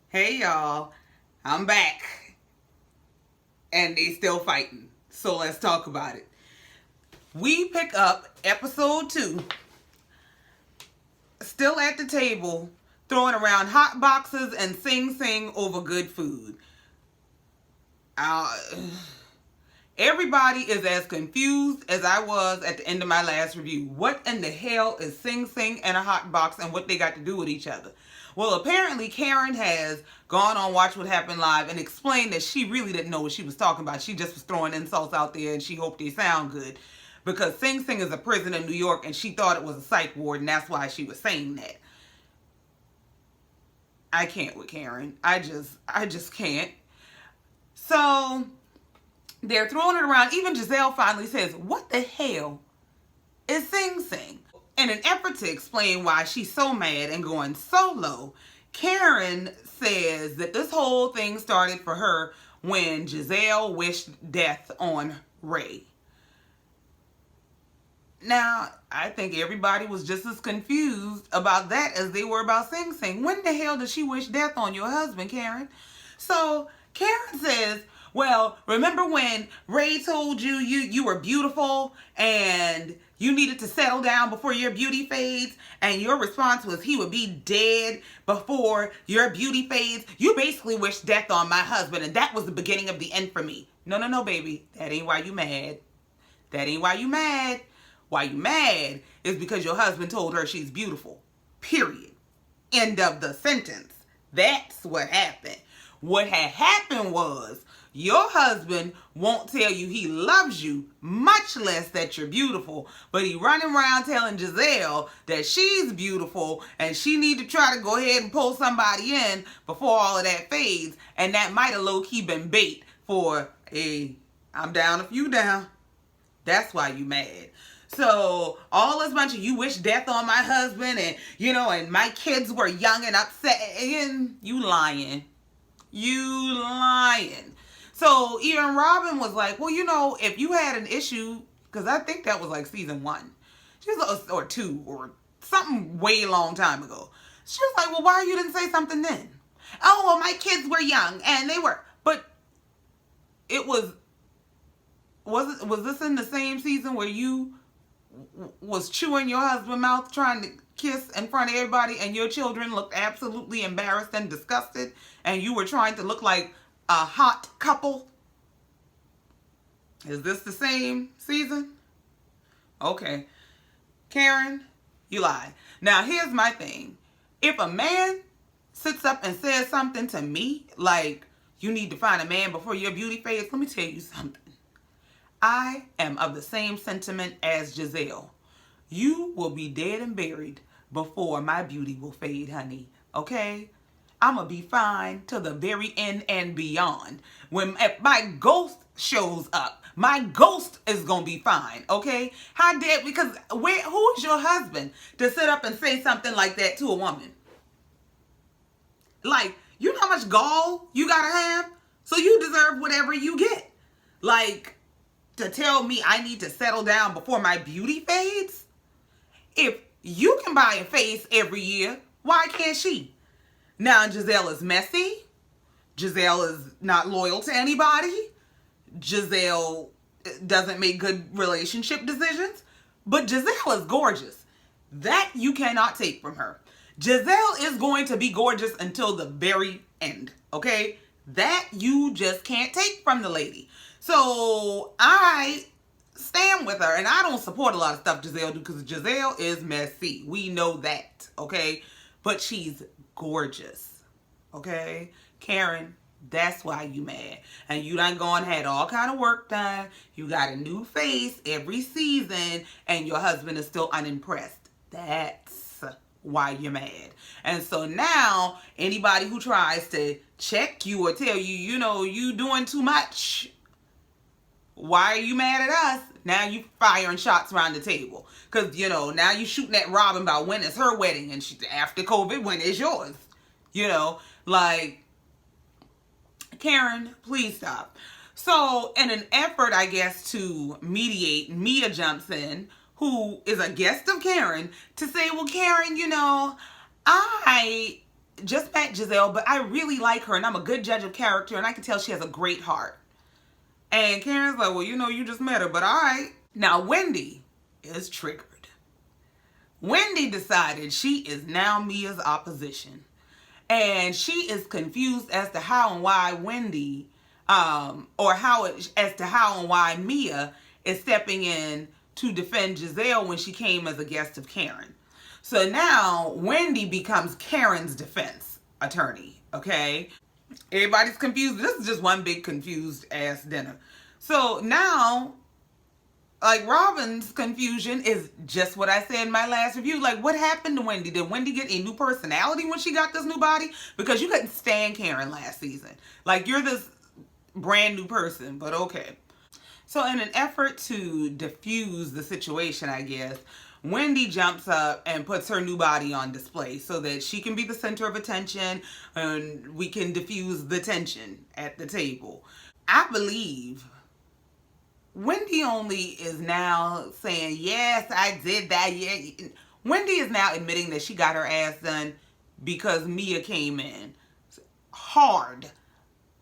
Hey y'all, I'm back and they still fighting. So let's talk about it. We pick up episode 2, still at the table, throwing around hot boxes and sing over good food. Uh, Everybody is as confused as I was at the end of my last review. What in the hell is Sing Sing and a hot box and what they got to do with each other? Well, apparently Karen has gone on Watch What Happened Live and explained that she really didn't know what she was talking about. She just was throwing insults out there and she hoped they sound good. Because Sing Sing is a prison in New York and she thought it was a psych ward and that's why she was saying that. I can't with Karen. I just can't. So they're throwing it around. Even Gizelle finally says, "What the hell is Sing Sing?" In an effort to explain why she's so mad and going so low, Karen says that this whole thing started for her when Gizelle wished death on Ray. Now, I think everybody was just as confused about that as they were about Sing Sing. When the hell did she wish death on your husband, Karen? So Karen says, well, remember when Ray told you were beautiful and you needed to settle down before your beauty fades, and your response was he would be dead before your beauty fades? You basically wished death on my husband, and that was the beginning of the end for me. No, baby. That ain't why you mad. That ain't why you mad. Why you mad is because your husband told her she's beautiful. Period. End of the sentence. That's what happened. What had happened was your husband won't tell you he loves you, much less that you're beautiful, but he running around telling Gizelle that she's beautiful and she need to try to go ahead and pull somebody in before all of that fades, and that might have low-key been bait for a I'm down if you down. That's why you mad. So all this bunch of you wish death on my husband and and my kids were young and upset, and you lying. You lying. So even Robin was like, well, if you had an issue, because I think that was like season 1. She was, or 2, or something way long time ago. She was like, well, why you didn't say something then? Oh, well, my kids were young and they were, but it was this in the same season where you was chewing your husband's mouth trying to kiss in front of everybody and your children looked absolutely embarrassed and disgusted and you were trying to look like a hot couple? Is this the same season? Okay. Karen, you lie. Now here's my thing. If a man sits up and says something to me like you need to find a man before your beauty fades, let me tell you something. I am of the same sentiment as Gizelle. You will be dead and buried before my beauty will fade, honey. Okay? I'm going to be fine till the very end and beyond. If my ghost shows up, my ghost is going to be fine. Okay? How dare, because who is your husband to sit up and say something like that to a woman? Like, you know how much gall you got to have? So you deserve whatever you get. Like, to tell me I need to settle down before my beauty fades? If you can buy a face every year, why can't she? Now Gizelle is messy. Gizelle is not loyal to anybody. Gizelle doesn't make good relationship decisions. But Gizelle is gorgeous. That you cannot take from her. Gizelle is going to be gorgeous until the very end. Okay? That you just can't take from the lady. So I stand with her, and I don't support a lot of stuff Gizelle do because Gizelle is messy. We know that, okay? But she's gorgeous, okay? Karen, that's why you mad. And you done gone had all kind of work done. You got a new face every season, and your husband is still unimpressed. That's why you're mad. And so now, anybody who tries to check you or tell you, you doing too much, why are you mad at us? Now you firing shots around the table. Because, now you shooting at Robin about when is her wedding. And after COVID, when is yours? Like, Karen, please stop. So, in an effort, I guess, to mediate, Mia jumps in, who is a guest of Karen, to say, well, Karen, I just met Gizelle, but I really like her and I'm a good judge of character and I can tell she has a great heart. And Karen's like, well, you know, you just met her, but all right. Now, Wendy is triggered. Wendy decided she is now Mia's opposition. And she is confused as to how and why Wendy, as to how and why Mia is stepping in to defend Gizelle when she came as a guest of Karen. So now Wendy becomes Karen's defense attorney, okay? Everybody's confused. This is just one big confused ass dinner. So now, like, Robin's confusion is just what I said in my last review. Like, what happened to Wendy? Did Wendy get a new personality when she got this new body? Because you couldn't stand Karen last season. Like, you're this brand new person, but okay. So in an effort to diffuse the situation, I guess, Wendy jumps up and puts her new body on display so that she can be the center of attention and we can diffuse the tension at the table. I believe Wendy only is now saying, yes, I did that. Yeah. Wendy is now admitting that she got her ass done because Mia came in hard.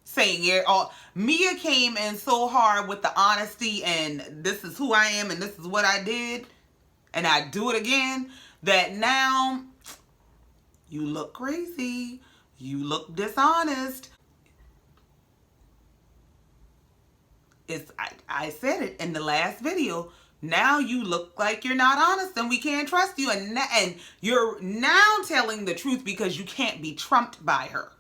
Saying it all. Mia came in so hard with the honesty and this is who I am and this is what I did and I do it again, that now you look crazy. You look dishonest. I said it in the last video. Now you look like you're not honest and we can't trust you. And you're now telling the truth because you can't be trumped by her.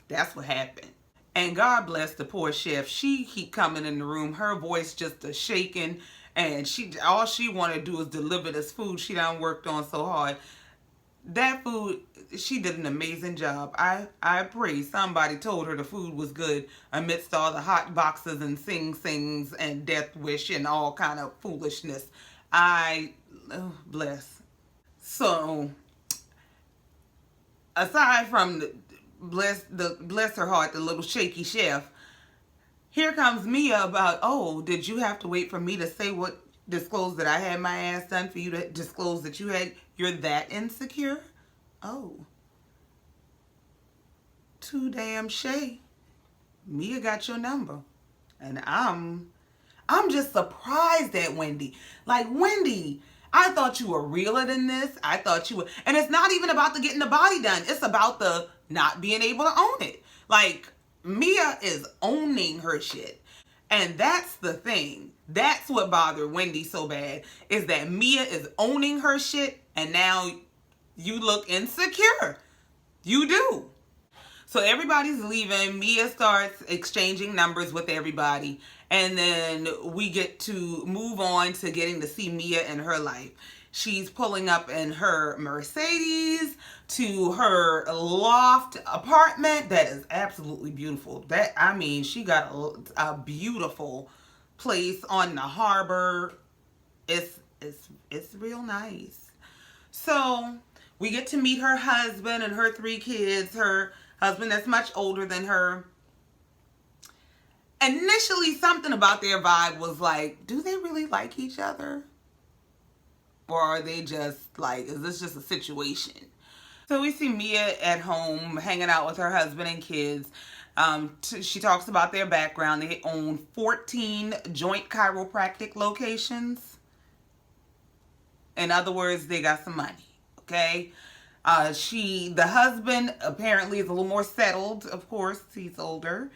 That's what happened. And God bless the poor chef. She keep coming in the room. Her voice just a shaking. And all she want to do is deliver this food she done worked on so hard. That food, she did an amazing job. I pray somebody told her the food was good amidst all the hot boxes and sings and death wish and all kind of foolishness. Bless. So, aside from bless her heart, the little shaky chef, here comes Mia about, oh, did you have to wait for me to disclose that I had my ass done for you to disclose that you're that insecure? Oh. Too damn shay. Mia got your number. And I'm just surprised at Wendy. Like, Wendy, I thought you were realer than this. I thought you were, and it's not even about the getting the body done. It's about the not being able to own it. Like, Mia is owning her shit. And that's the thing. That's what bothered Wendy so bad, is that Mia is owning her shit and now you look insecure. You do. So everybody's leaving. Mia starts exchanging numbers with everybody. And then we get to move on to getting to see Mia in her life. She's pulling up in her Mercedes to her loft apartment that is absolutely beautiful. She got a beautiful place on the harbor. It's real nice. So we get to meet her husband and her 3 kids. Her husband that's much older than her. Initially, something about their vibe was like, do they really like each other? Or are they just like, is this just a situation? So we see Mia at home hanging out with her husband and kids. She talks about their background. They own 14 joint chiropractic locations. In other words, they got some money, okay? The husband apparently is a little more settled, of course, he's older.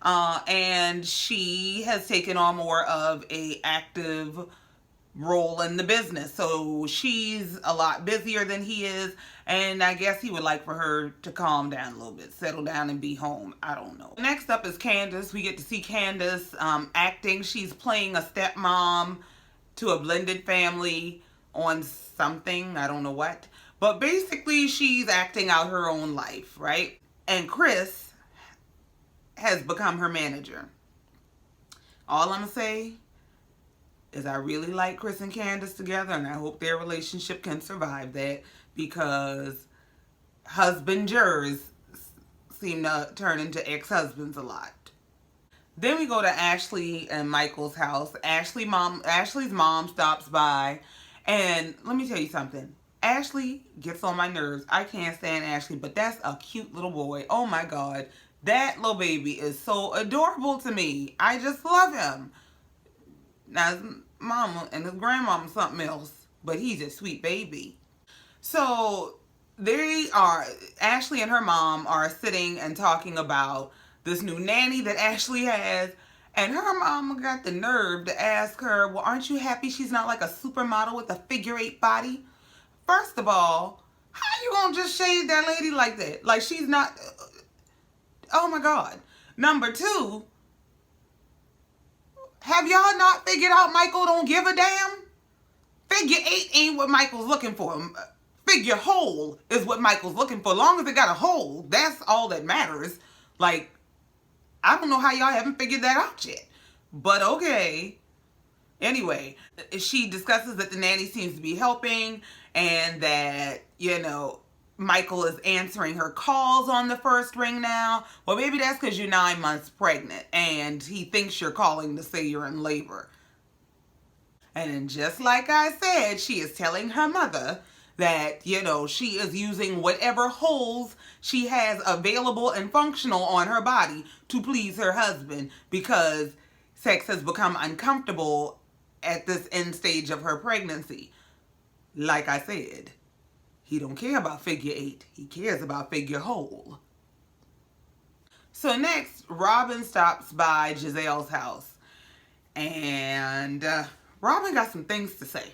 And she has taken on more of a active role in the business. So she's a lot busier than he is. And I guess he would like for her to calm down a little bit, settle down and be home. I don't know. Next up is Candiace. We get to see Candiace acting. She's playing a stepmom to a blended family on something. I don't know what. But basically she's acting out her own life, right? And Chris has become her manager. All I'm going to say is I really like Chris and Candiace together, and I hope their relationship can survive that, because husbanders seem to turn into ex-husbands a lot. Then we go to Ashley and Michael's house. Ashley's mom stops by, and let me tell you something. Ashley gets on my nerves. I can't stand Ashley, but that's a cute little boy. Oh my God. That little baby is so adorable to me. I just love him. Now, his mama and his grandmama something else, but he's a sweet baby. So Ashley and her mom are sitting and talking about this new nanny that Ashley has. And her mama got the nerve to ask her, well, aren't you happy she's not like a supermodel with a figure-8 body? First of all, how you gonna just shade that lady like that? Like she's not, oh my God. Number two, have y'all not figured out Michael don't give a damn? Figure-8 ain't what Michael's looking for. Figure whole is what Michael's looking for. As long as it got a hole, that's all that matters. Like, I don't know how y'all haven't figured that out yet. But okay. Anyway, she discusses that the nanny seems to be helping and that, Michael is answering her calls on the first ring now. Well, maybe that's because you're 9 months pregnant and he thinks you're calling to say you're in labor. And then just like I said, she is telling her mother that, she is using whatever holes she has available and functional on her body to please her husband because sex has become uncomfortable at this end stage of her pregnancy. Like I said, he don't care about figure-8. He cares about figure whole. So next, Robin stops by Gizelle's house. And Robin got some things to say.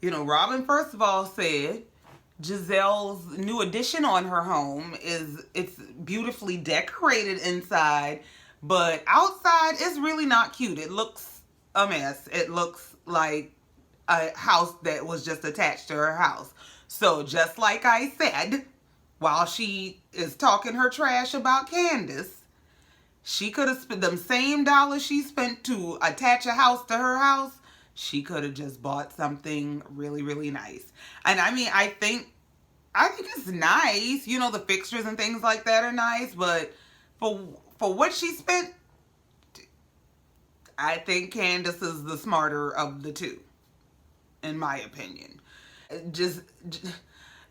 Robin, first of all, said Gizelle's new addition on her home it's beautifully decorated inside, but outside it's really not cute. It looks a mess. It looks like a house that was just attached to her house. So just like I said, while she is talking her trash about Candiace, she could have spent them same dollars she spent to attach a house to her house. She could have just bought something really, really nice. And I mean, I think it's nice. The fixtures and things like that are nice. But for what she spent, I think Candiace is the smarter of the two, in my opinion.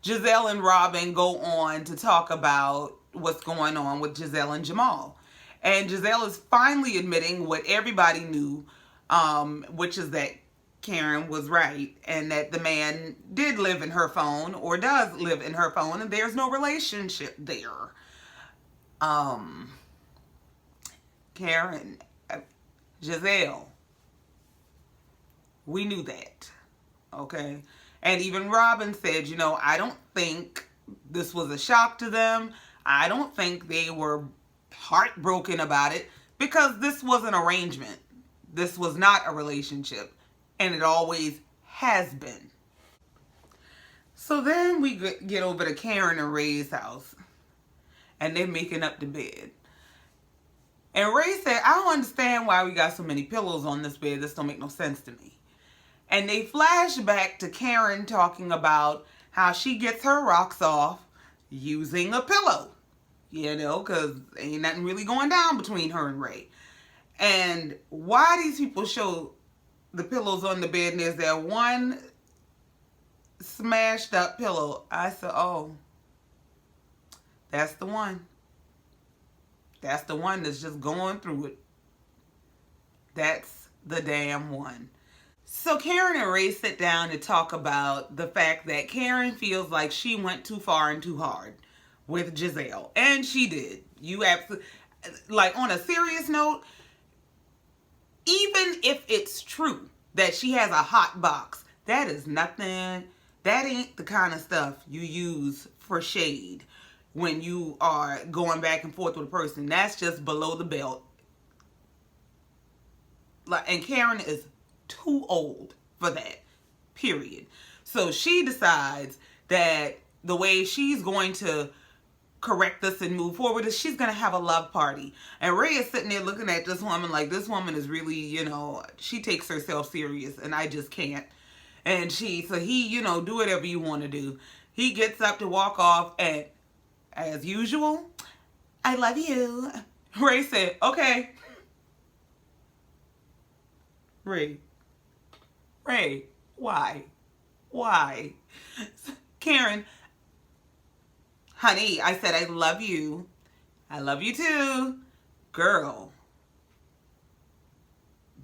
Gizelle and Robin go on to talk about what's going on with Gizelle and Jamal. And Gizelle is finally admitting what everybody knew, which is that Karen was right and that the man did live in her phone or does live in her phone and there's no relationship there. Karen, Gizelle, we knew that, okay? And even Robin said, I don't think this was a shock to them. I don't think they were heartbroken about it because this was an arrangement. This was not a relationship, and it always has been. So then we get over to Karen and Ray's house, and they're making up the bed. And Ray said, I don't understand why we got so many pillows on this bed. This don't make no sense to me. And they flash back to Karen talking about how she gets her rocks off using a pillow. Because ain't nothing really going down between her and Ray. And why these people show the pillows on the bed and there's that one smashed up pillow, I said, oh, that's the one. That's the one that's just going through it. That's the damn one. So Karen and Ray sit down to talk about the fact that Karen feels like she went too far and too hard with Gizelle. And she did. You absolutely, like, on a serious note, even if it's true that she has a hot box, that is nothing. That ain't the kind of stuff you use for shade when you are going back and forth with a person. That's just below the belt. And Karen is too old for that, period. So she decides that the way she's going to correct this and move forward is she's going to have a love party. And Ray is sitting there looking at this woman like, this woman is really, she takes herself serious and I just can't. And he, do whatever you want to do. He gets up to walk off and, as usual, I love you. Ray said, okay. Ray, why? Karen, honey, I said I love you. I love you too. Girl,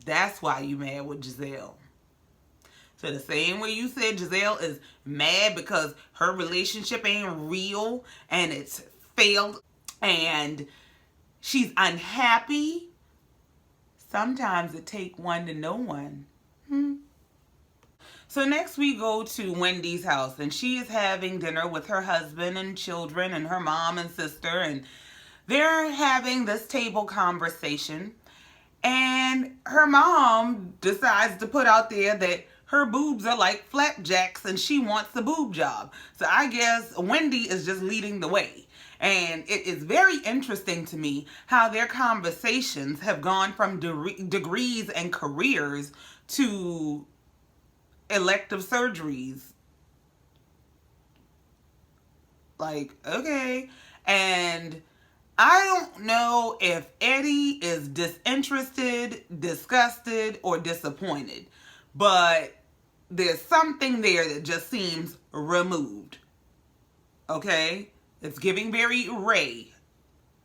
that's why you mad with Gizelle. So the same way you said Gizelle is mad because her relationship ain't real and it's failed and she's unhappy, sometimes it take one to know one. So next we go to Wendy's house, and she is having dinner with her husband and children and her mom and sister, and they're having this table conversation, and her mom decides to put out there that her boobs are like flapjacks and she wants a boob job. So I guess Wendy is just leading the way. And it is very interesting to me how their conversations have gone from degrees and careers to elective surgeries. Like, okay. And I don't know if Eddie is disinterested, disgusted, or disappointed, but there's something there that just seems removed. Okay? It's giving very Ray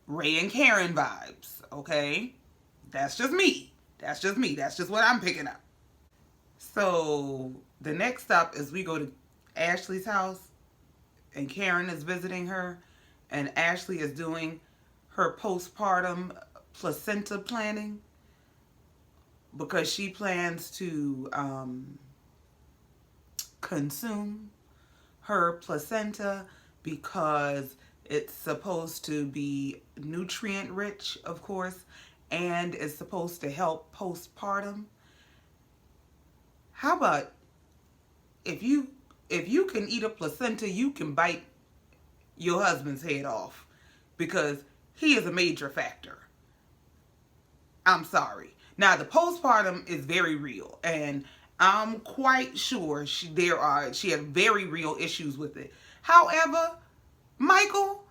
and Karen vibes. Okay? That's just me. That's just me. That's just what I'm picking up. So the next stop is we go to Ashley's house, and Karen is visiting her, and Ashley is doing her postpartum placenta planning because she plans to consume her placenta because it's supposed to be nutrient rich, of course, and it's supposed to help postpartum. How about if you can eat a placenta, you can bite your husband's head off because he is a major factor. I'm sorry. Now the postpartum is very real, and I'm quite sure she had very real issues with it. However, Michael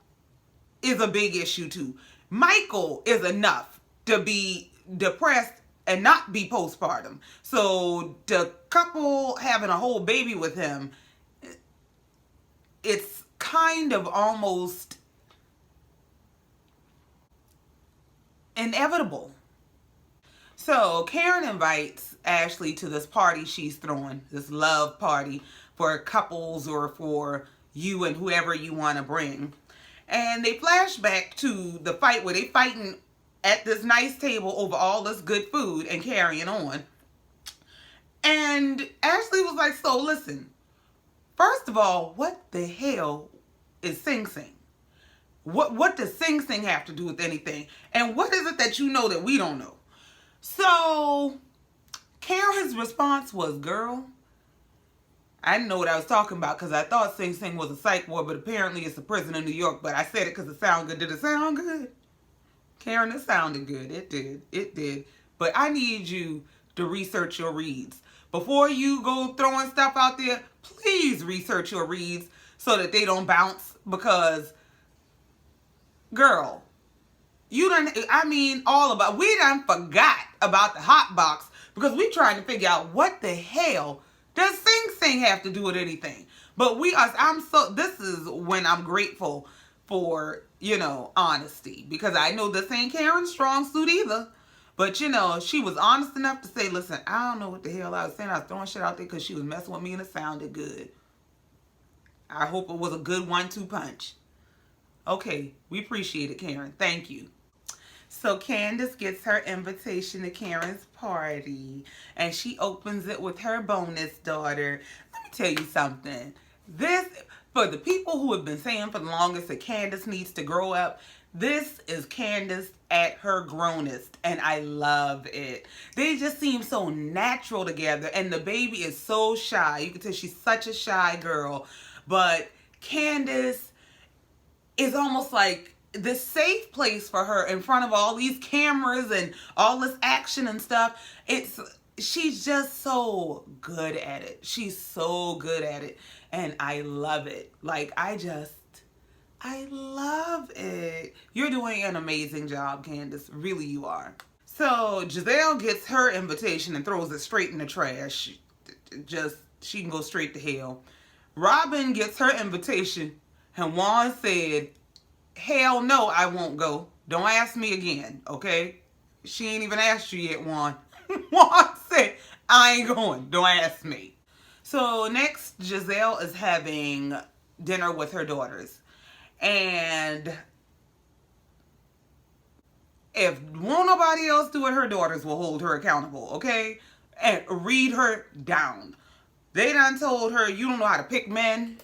is a big issue too. Michael is enough to be depressed and not be postpartum. So the couple having a whole baby with him, it's kind of almost inevitable. So Karen invites Ashley to this party she's throwing, this love party for couples or for you and whoever you want to bring. And they flash back to the fight where they fighting at this nice table over all this good food and carrying on. And Ashley was like, so listen, first of all, what the hell is Sing Sing? What does Sing Sing have to do with anything? And what is it that you know that we don't know? So Karen's response was, girl, I didn't know what I was talking about because I thought Sing Sing was a psych ward, but apparently it's a prison in New York. But I said it because it sounded good. Did it sound good? Karen, it sounded good. It did. It did. But I need you to research your reads. Before you go throwing stuff out there, please research your reads so that they don't bounce because, girl, we done forgot about the hot box because we trying to figure out what the hell does Sing Sing have to do with anything. But this is when I'm grateful for, honesty, because I know this ain't Karen's strong suit either. But, she was honest enough to say, listen, I don't know what the hell I was saying. I was throwing shit out there because she was messing with me and it sounded good. I hope it was a good 1-2 punch. Okay, we appreciate it, Karen. Thank you. So Candiace gets her invitation to Karen's party, and she opens it with her bonus daughter. Let me tell you something. This, for the people who have been saying for the longest that Candiace needs to grow up, this is Candiace at her grownest, and I love it. They just seem so natural together, and the baby is so shy. You can tell she's such a shy girl, but Candiace is almost like the safe place for her in front of all these cameras and all this action and stuff. She's just so good at it. She's so good at it, and I love it. Like, I love it. You're doing an amazing job, Candiace. Really, you are. So Gizelle gets her invitation and throws it straight in the trash. She can go straight to hell. Robin gets her invitation, and Juan said, hell no, I won't go. Don't ask me again, okay? She ain't even asked you yet, Juan. Juan said, I ain't going. Don't ask me. So next, Gizelle is having dinner with her daughters. And if won't nobody else do it, her daughters will hold her accountable, okay? And read her down. They done told her, you don't know how to pick men.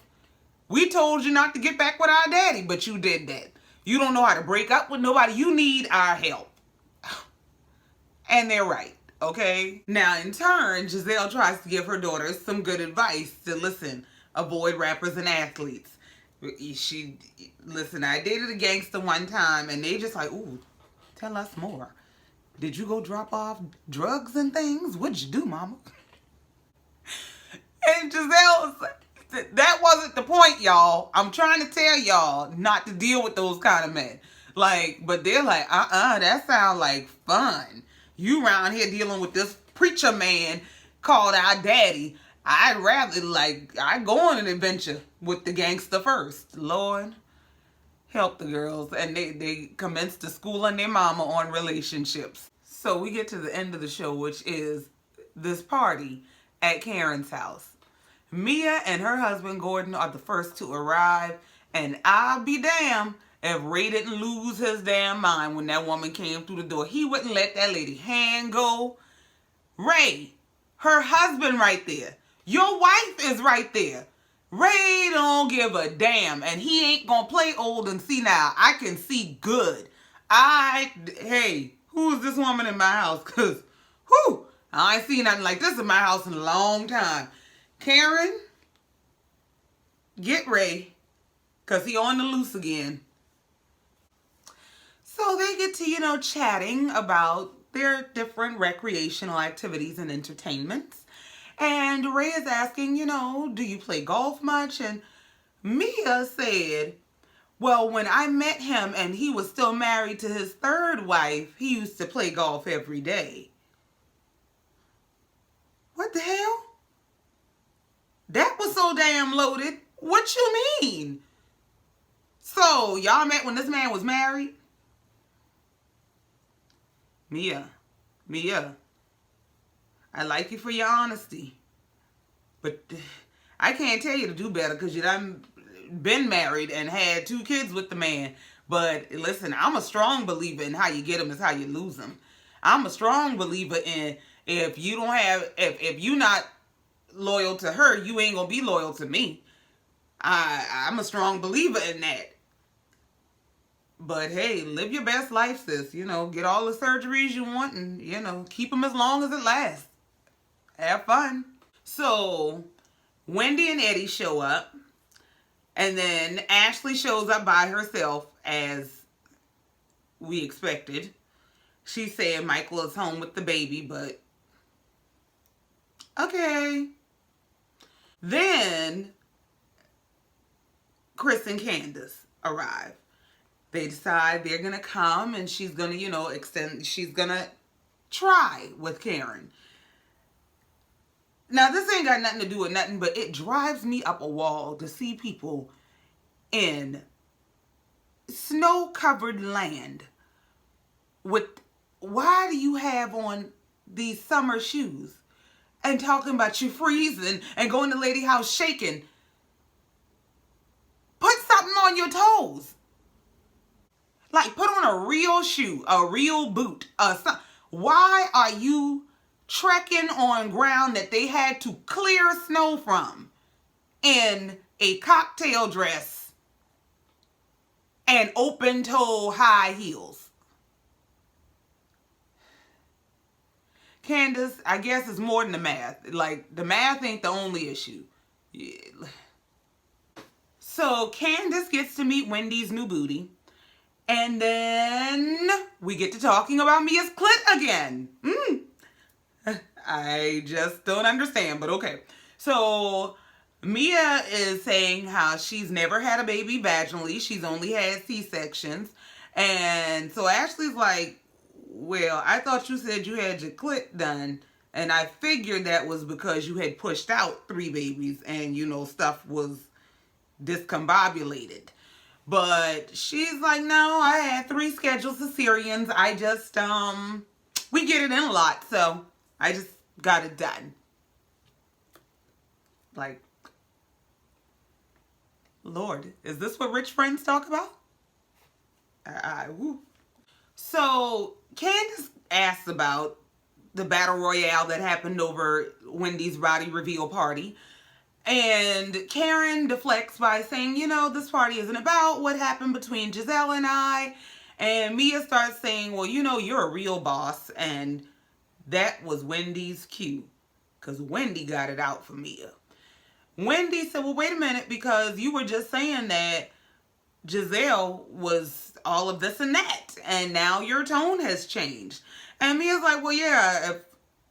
We told you not to get back with our daddy, but you did that. You don't know how to break up with nobody. You need our help. And they're right, okay? Now, in turn, Gizelle tries to give her daughters some good advice to listen, avoid rappers and athletes. Listen, I dated a gangster one time, and they just like, ooh, tell us more. Did you go drop off drugs and things? What'd you do, mama? And Gizelle said, that wasn't the point, y'all. I'm trying to tell y'all not to deal with those kind of men. Like, but they're like, that sounds like fun. You around here dealing with this preacher man called our daddy. I'd rather, I'd go on an adventure with the gangster first. Lord, help the girls. And they commenced to schooling their mama on relationships. So we get to the end of the show, which is this party at Karen's house. Mia and her husband Gordon are the first to arrive, and I'll be damned if Ray didn't lose his damn mind when that woman came through the door. He wouldn't let that lady hand go. Ray, her husband right there. Your wife is right there. Ray don't give a damn, and he ain't gonna play old and see now. I can see good. Hey, who is this woman in my house? Because, I ain't seen nothing like this in my house in a long time. Karen, get Ray, because he on the loose again. So they get to, chatting about their different recreational activities and entertainments. And Ray is asking, do you play golf much? And Mia said, well, when I met him and he was still married to his third wife, he used to play golf every day. What the hell? That was so damn loaded. What you mean? So, y'all met when this man was married? Mia, I like you for your honesty. But I can't tell you to do better because you done been married and had 2 kids with the man. But listen, I'm a strong believer in how you get them is how you lose them. I'm a strong believer in if you're not loyal to her, you ain't gonna be loyal to me. I'm a strong believer in that. But hey, live your best life, sis. Get all the surgeries you want and, keep them as long as it lasts. Have fun. So, Wendy and Eddie show up. And then Ashley shows up by herself as we expected. She said Michael is home with the baby, but okay. Then Chris and Candiace arrive. They decide they're going to come and she's going to, she's going to try with Karen. Now, this ain't got nothing to do with nothing, but it drives me up a wall to see people in snow-covered land why do you have on these summer shoes and talking about you freezing and going to lady house shaking? Put something on your toes. Like, put on a real shoe, a real boot. Why are you trekking on ground that they had to clear snow from in a cocktail dress and open-toe high heels? Candiace, I guess it's more than the math. Like, the math ain't the only issue. Yeah. So, Candiace gets to meet Wendy's new booty. And then we get to talking about Mia's clit again. I just don't understand, but okay. So, Mia is saying how she's never had a baby vaginally. She's only had C-sections. And so Ashley's like, well, I thought you said you had your clit done. And I figured that was because you had pushed out 3 babies and, stuff was discombobulated. But she's like, no, I had 3 scheduled cesareans. I just, we get it in a lot, so I just got it done. Like, Lord, is this what rich friends talk about? Woo. So, Candiace asked about the battle royale that happened over Wendy's body reveal party. And Karen deflects by saying, this party isn't about what happened between Gizelle and I. And Mia starts saying, well, you're a real boss. And that was Wendy's cue, because Wendy got it out for Mia. Wendy said, well, wait a minute, because you were just saying that Gizelle was all of this and that, and now your tone has changed. And Mia's like, well, yeah, if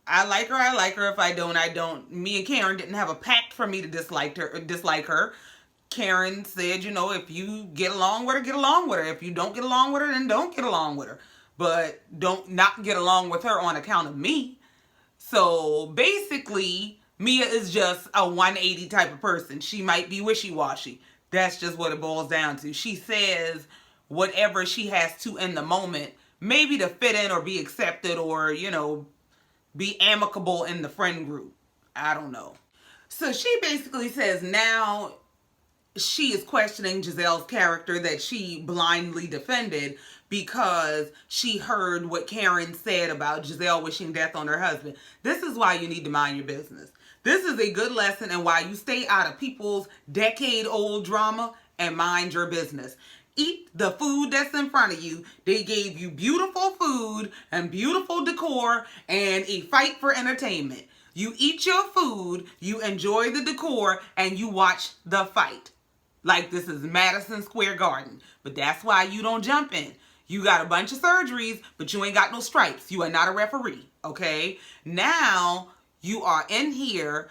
I like her, I like her. If I don't, I don't. Me and Karen didn't have a pact for me to dislike her. Karen said, if you get along with her, get along with her. If you don't get along with her, then don't get along with her. But don't not get along with her on account of me. So basically, Mia is just a 180 type of person. She might be wishy-washy. That's just what it boils down to. She says whatever she has to in the moment, maybe to fit in or be accepted or, be amicable in the friend group. I don't know. So she basically says now she is questioning Gizelle's character that she blindly defended because she heard what Karen said about Gizelle wishing death on her husband. This is why you need to mind your business. This is a good lesson in why you stay out of people's decade-old drama and mind your business. Eat the food that's in front of you. They gave you beautiful food and beautiful decor and a fight for entertainment. You eat your food, you enjoy the decor, and you watch the fight. Like this is Madison Square Garden. But that's why you don't jump in. You got a bunch of surgeries, but you ain't got no stripes. You are not a referee, okay? Now you are in here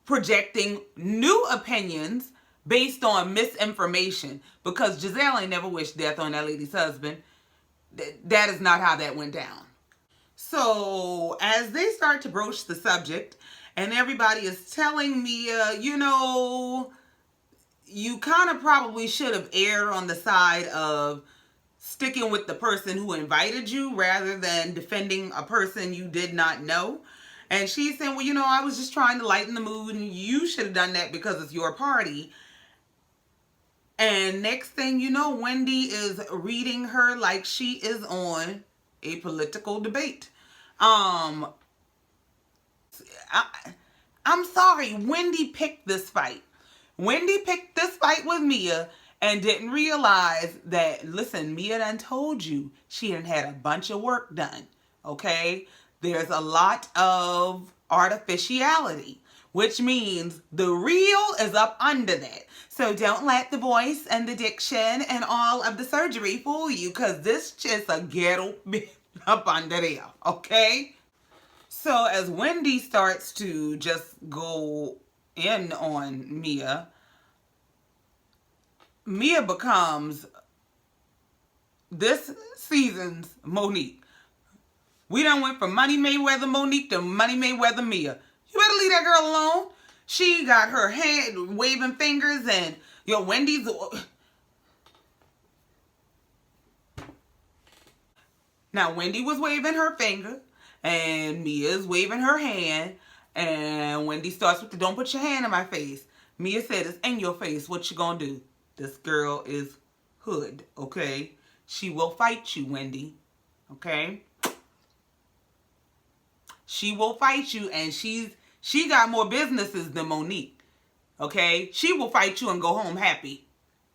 projecting new opinions based on misinformation, because Gizelle ain't never wished death on that lady's husband. That is not how that went down. So as they start to broach the subject and everybody is telling me, you kind of probably should have erred on the side of sticking with the person who invited you rather than defending a person you did not know. And she's saying, well, I was just trying to lighten the mood and you should have done that because it's your party. And next thing you know, Wendy is reading her like she is on a political debate. I'm sorry, Wendy picked this fight. Wendy picked this fight with Mia and didn't realize that, listen, Mia done told you she done had a bunch of work done, okay? There's a lot of artificiality, which means the real is up under that. So don't let the voice and the diction and all of the surgery fool you, because this just a ghetto bit up under there, okay? So as Wendy starts to just go in on Mia, Mia becomes this season's Monique. We done went from Money Mayweather Monique to Money Mayweather Mia. You better leave that girl alone. She got her hand waving fingers and, Wendy's... Now, Wendy was waving her finger and Mia's waving her hand. And Wendy starts with the don't put your hand in my face. Mia said, it's in your face. What you gonna do? This girl is hood, okay? She will fight you, Wendy, okay? She will fight you, and she got more businesses than Monique, okay? She will fight you and go home happy.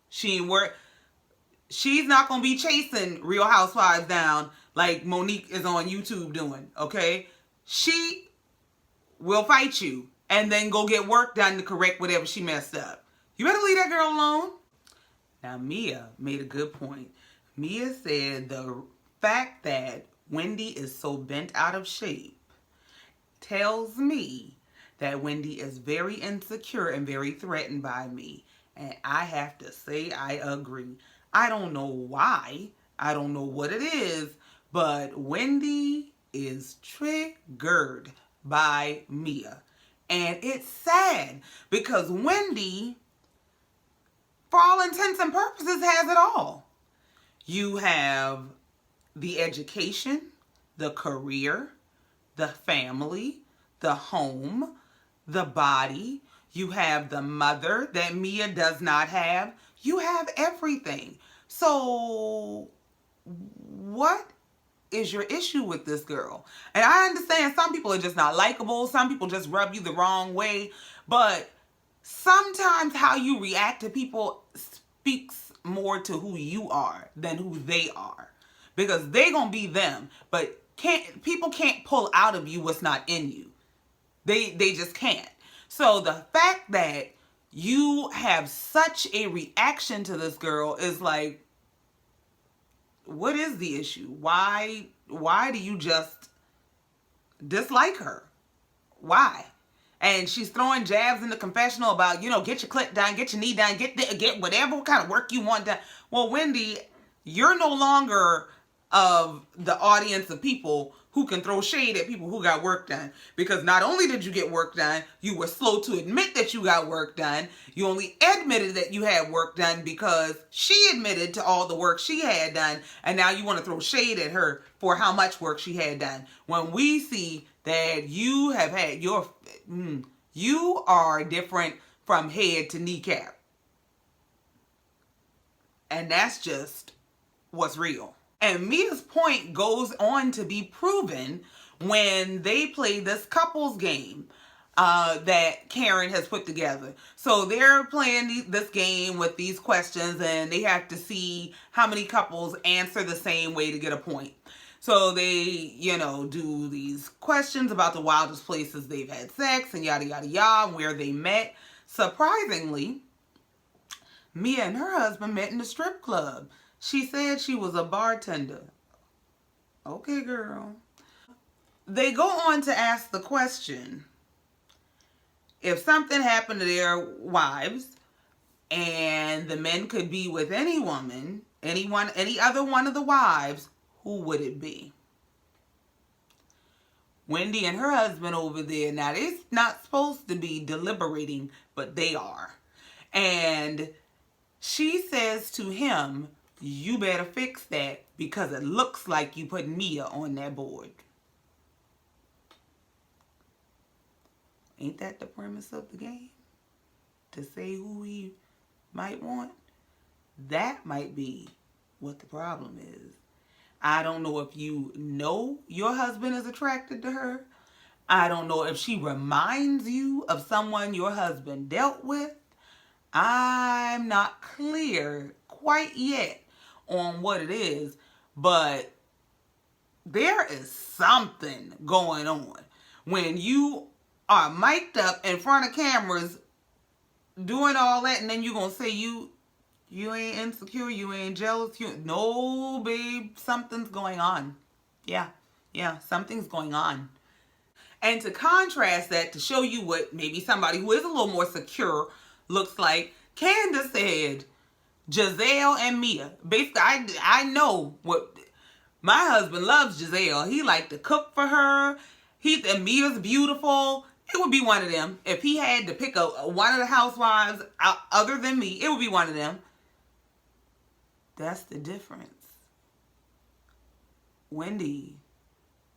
She's not going to be chasing Real Housewives down like Monique is on YouTube doing, okay? She will fight you and then go get work done to correct whatever she messed up. You better leave that girl alone. Now, Mia made a good point. Mia said the fact that Wendy is so bent out of shape tells me that Wendy is very insecure and very threatened by me. And I have to say I agree. I don't know why. I don't know what it is. But Wendy is triggered by Mia. And it's sad because Wendy, for all intents and purposes, has it all. You have the education, the career, the family, the home, the body. You have the mother that Mia does not have. You have everything. So what is your issue with this girl? And I understand some people are just not likable. Some people just rub you the wrong way. But sometimes how you react to people speaks more to who you are than who they are. Because they gonna be them. But people can't pull out of you what's not in you. They just can't. So the fact that you have such a reaction to this girl is like, what is the issue? Why do you just dislike her? Why? And she's throwing jabs in the confessional about, get your clit down, get your knee down, get whatever kind of work you want done. Well, Wendy, you're no longer of the audience of people who can throw shade at people who got work done. Because not only did you get work done, you were slow to admit that you got work done. You only admitted that you had work done because she admitted to all the work she had done. And now you want to throw shade at her for how much work she had done. When we see that you have had you are different from head to kneecap. And that's just what's real. And Mia's point goes on to be proven when they play this couples game that Karen has put together. So they're playing this game with these questions, and they have to see how many couples answer the same way to get a point. So they, do these questions about the wildest places they've had sex and yada, yada, yada, and where they met. Surprisingly, Mia and her husband met in the strip club. She said she was a bartender. Okay, girl. They go on to ask the question, if something happened to their wives and the men could be with any woman, any other one of the wives, who would it be? Wendy and her husband over there, now they're not supposed to be deliberating, but they are. And she says to him, you better fix that because it looks like you put Mia on that board. Ain't that the premise of the game? To say who he might want? That might be what the problem is. I don't know if you know your husband is attracted to her. I don't know if she reminds you of someone your husband dealt with. I'm not clear quite yet on what it is, but there is something going on when you are mic'd up in front of cameras doing all that, and then you're gonna say you ain't insecure, you ain't jealous, no, babe, something's going on. Yeah, something's going on. And to contrast that, to show you what maybe somebody who is a little more secure looks like, Candiace said Gizelle and Mia. Basically, I know what my husband loves. Gizelle. He liked to cook for her. And Mia's beautiful. It would be one of them. If he had to pick one of the housewives other than me, it would be one of them. That's the difference. Wendy,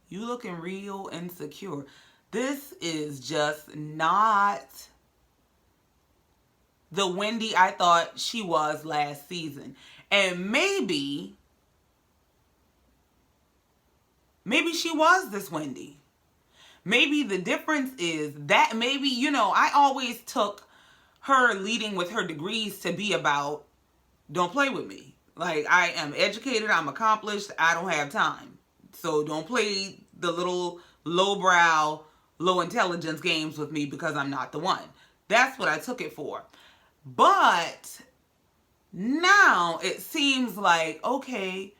you looking real insecure. This is just not the Wendy I thought she was last season. And maybe she was this Wendy. Maybe the difference is that I always took her leading with her degrees to be about, don't play with me. Like, I am educated, I'm accomplished, I don't have time. So don't play the little lowbrow, low intelligence games with me because I'm not the one. That's what I took it for. But now it seems like, okay,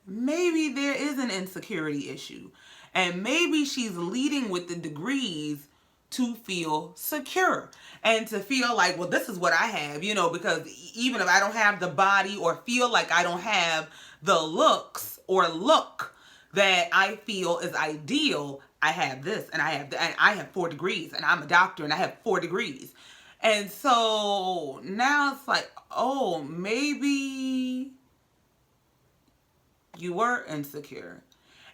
maybe there is an insecurity issue. And maybe she's leading with the degrees to feel secure and to feel like, well, this is what I have, because even if I don't have the body or feel like I don't have the looks or look that I feel is ideal, I have this and I have 4 degrees and I'm a doctor and I have 4 degrees. And so now it's like, oh, maybe you were insecure.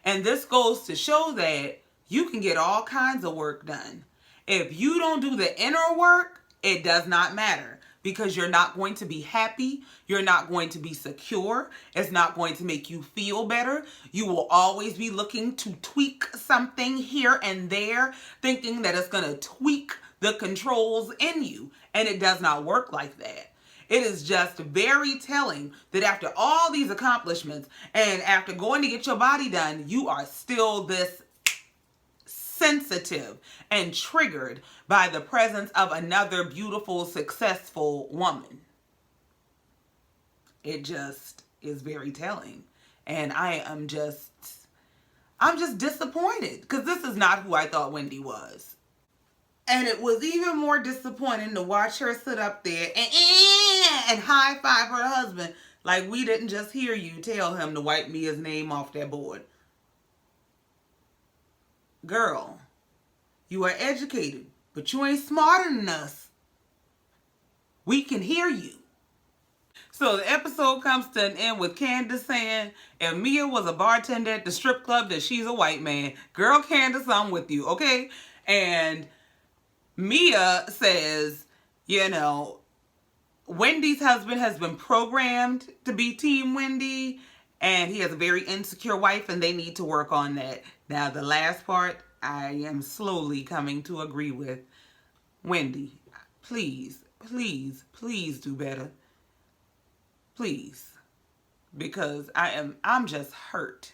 And this goes to show that you can get all kinds of work done. If you don't do the inner work, it does not matter, because you're not going to be happy. You're not going to be secure. It's not going to make you feel better. You will always be looking to tweak something here and there, thinking that it's going to tweak the controls in you. And it does not work like that. It is just very telling that after all these accomplishments and after going to get your body done, you are still this sensitive and triggered by the presence of another beautiful, successful woman. It just is very telling. And I'm just disappointed, because this is not who I thought Wendy was. And it was even more disappointing to watch her sit up there and high five her husband like we didn't just hear you tell him to wipe Mia's name off that board. Girl, you are educated, but you ain't smarter than us. We can hear you. So the episode comes to an end with Candiace saying, if Mia was a bartender at the strip club, then she's a white man. Girl, Candiace, I'm with you, okay? And Mia says, you know, Wendy's husband has been programmed to be Team Wendy, and he has a very insecure wife, and they need to work on that. Now, the last part, I am slowly coming to agree with. Wendy, please, please, please do better. Please. Because I'm just hurt.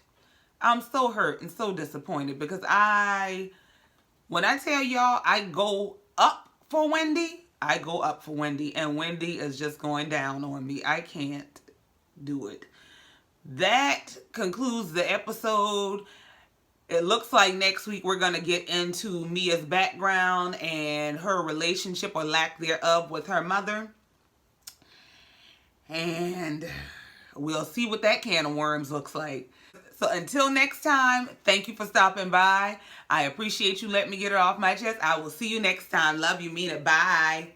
I'm so hurt and so disappointed, because when I tell y'all I go up for Wendy, I go up for Wendy, and Wendy is just going down on me. I can't do it. That concludes the episode. It looks like next week we're going to get into Mia's background and her relationship or lack thereof with her mother. And we'll see what that can of worms looks like. So until next time, thank you for stopping by. I appreciate you letting me get it off my chest. I will see you next time. Love you, mean it. Bye.